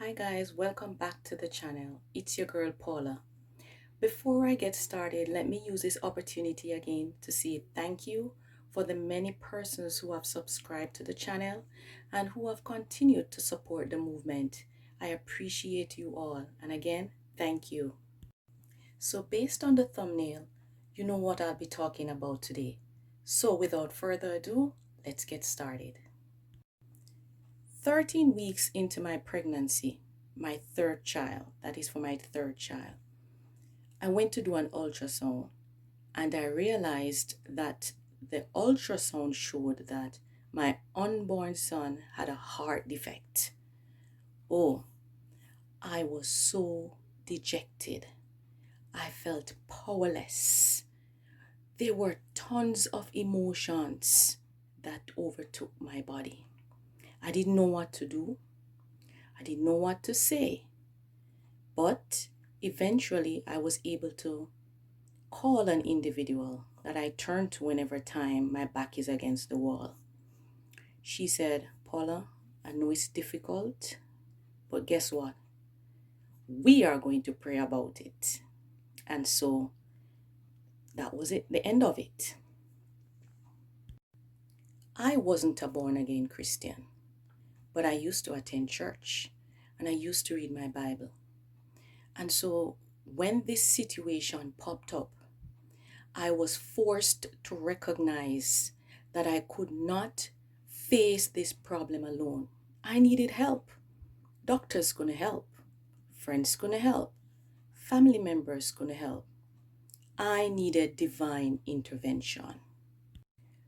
Hi guys, welcome back to the channel. It's your girl Paula. Before I get started, let me use this opportunity again to say thank you for the many persons who have subscribed to the channel and who have continued to support the movement. I appreciate you all, and again, thank you. So based on the thumbnail, you know what I'll be talking about today. So without further ado, let's get started. 13 weeks into my pregnancy, my third child, that is for my third child, I went to do an ultrasound and I realized that the ultrasound showed that my unborn son had a heart defect. Oh, I was so dejected. I felt powerless. There were tons of emotions that overtook my body. I didn't know what to do. I didn't know what to say. But eventually I was able to call an individual that I turn to whenever time my back is against the wall. She said, Paula, I know it's difficult, but guess what? We are going to pray about it. And so that was it, the end of it. I wasn't a born again Christian, but I used to attend church and I used to read my Bible. And so when this situation popped up, I was forced to recognize that I could not face this problem alone. I needed help. Doctors gonna help. Friends gonna help. Family members gonna help. I needed divine intervention.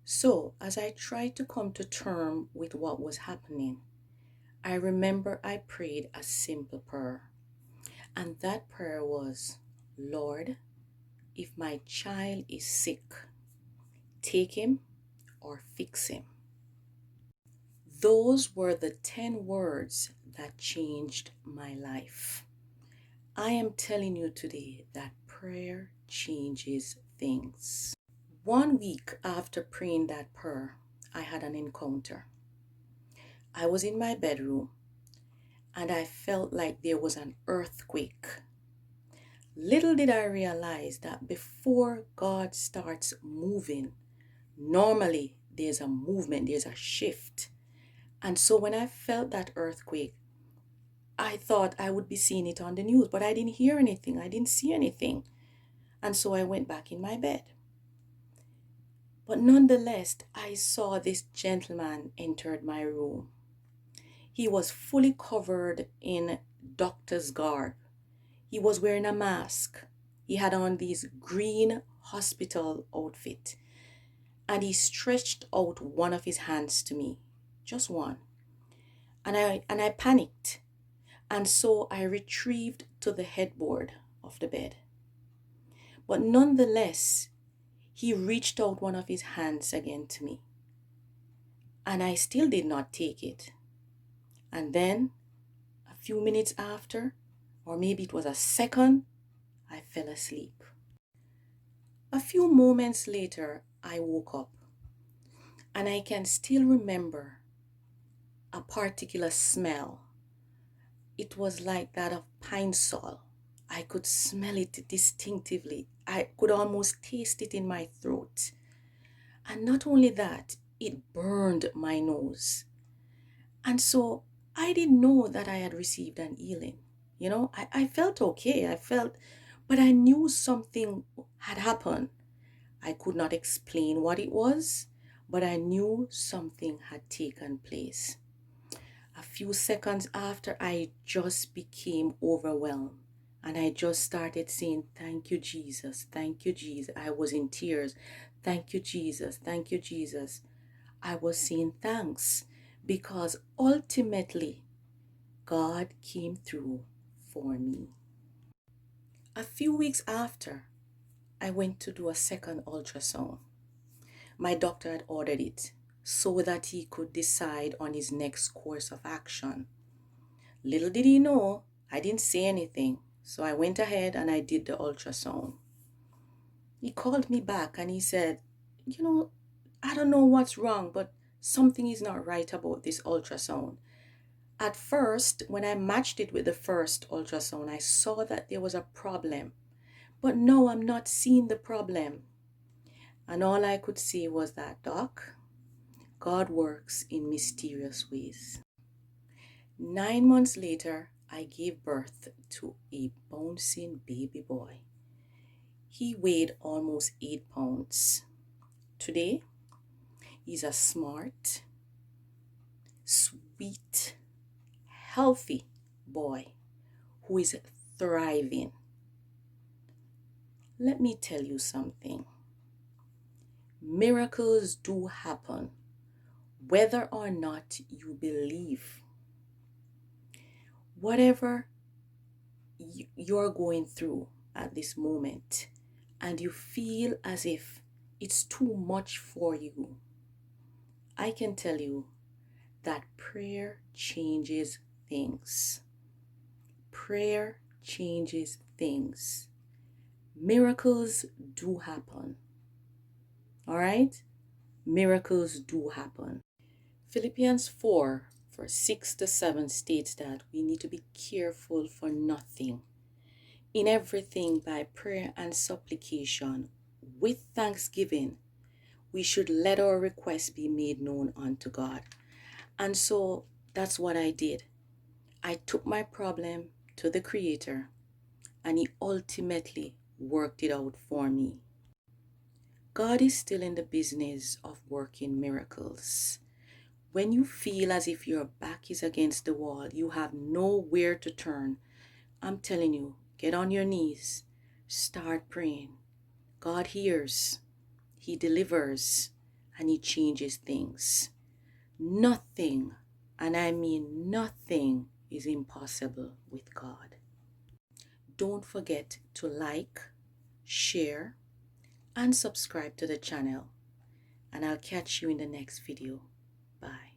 So as I tried to come to terms with what was happening, I remember I prayed a simple prayer. And that prayer was, Lord, if my child is sick, take him or fix him. Those were the 10 words that changed my life. I am telling you today that prayer changes things. 1 week after praying that prayer, I had an encounter. I was in my bedroom and I felt like there was an earthquake. Little did I realize that before God starts moving, normally there's a movement, there's a shift. And so when I felt that earthquake, I thought I would be seeing it on the news, but I didn't hear anything. I didn't see anything. And so I went back in my bed. But nonetheless, I saw this gentleman entered my room. He was fully covered in doctor's garb. He was wearing a mask. He had on this green hospital outfit. And he stretched out one of his hands to me, just one. And I panicked. And so I retrieved to the headboard of the bed. But nonetheless, he reached out one of his hands again to me. And I still did not take it. And then, a few minutes after, or maybe it was a second, I fell asleep. A few moments later, I woke up. And I can still remember a particular smell. It was like that of pine sol. I could smell it distinctively. I could almost taste it in my throat. And not only that, it burned my nose. And so I didn't know that I had received an healing. I felt okay. But I knew something had happened. I could not explain what it was, but I knew something had taken place. A few seconds after, I just became overwhelmed. And I just started saying, thank you, Jesus. Thank you, Jesus. I was in tears. Thank you, Jesus. Thank you, Jesus. I was saying thanks because ultimately, God came through for me. A few weeks after, I went to do a second ultrasound. My doctor had ordered it so that he could decide on his next course of action. Little did he know, I didn't say anything, so I went ahead and I did the ultrasound. He called me back and he said, I don't know what's wrong, but something is not right about this ultrasound. At first, when I matched it with the first ultrasound, I saw that there was a problem. But no, I'm not seeing the problem. And all I could see was that, Doc, God works in mysterious ways. 9 months later, I gave birth to a bouncing baby boy. He weighed almost 8 pounds. Today, he's a smart, sweet, healthy boy who is thriving. Let me tell you something. Miracles do happen, whether or not you believe. Whatever you're going through at this moment, and you feel as if it's too much for you, I can tell you that prayer changes things. Prayer changes things. Miracles do happen. All right? Miracles do happen. Philippians 4, verse 6 to 7 states that we need to be careful for nothing. In everything, by prayer and supplication, with thanksgiving, we should let our requests be made known unto God. And so that's what I did. I took my problem to the Creator, and He ultimately worked it out for me. God is still in the business of working miracles. When you feel as if your back is against the wall, you have nowhere to turn, I'm telling you, get on your knees, start praying. God hears, He delivers, and He changes things. Nothing, and I mean nothing, is impossible with God. Don't forget to like, share, and subscribe to the channel. And I'll catch you in the next video. Bye.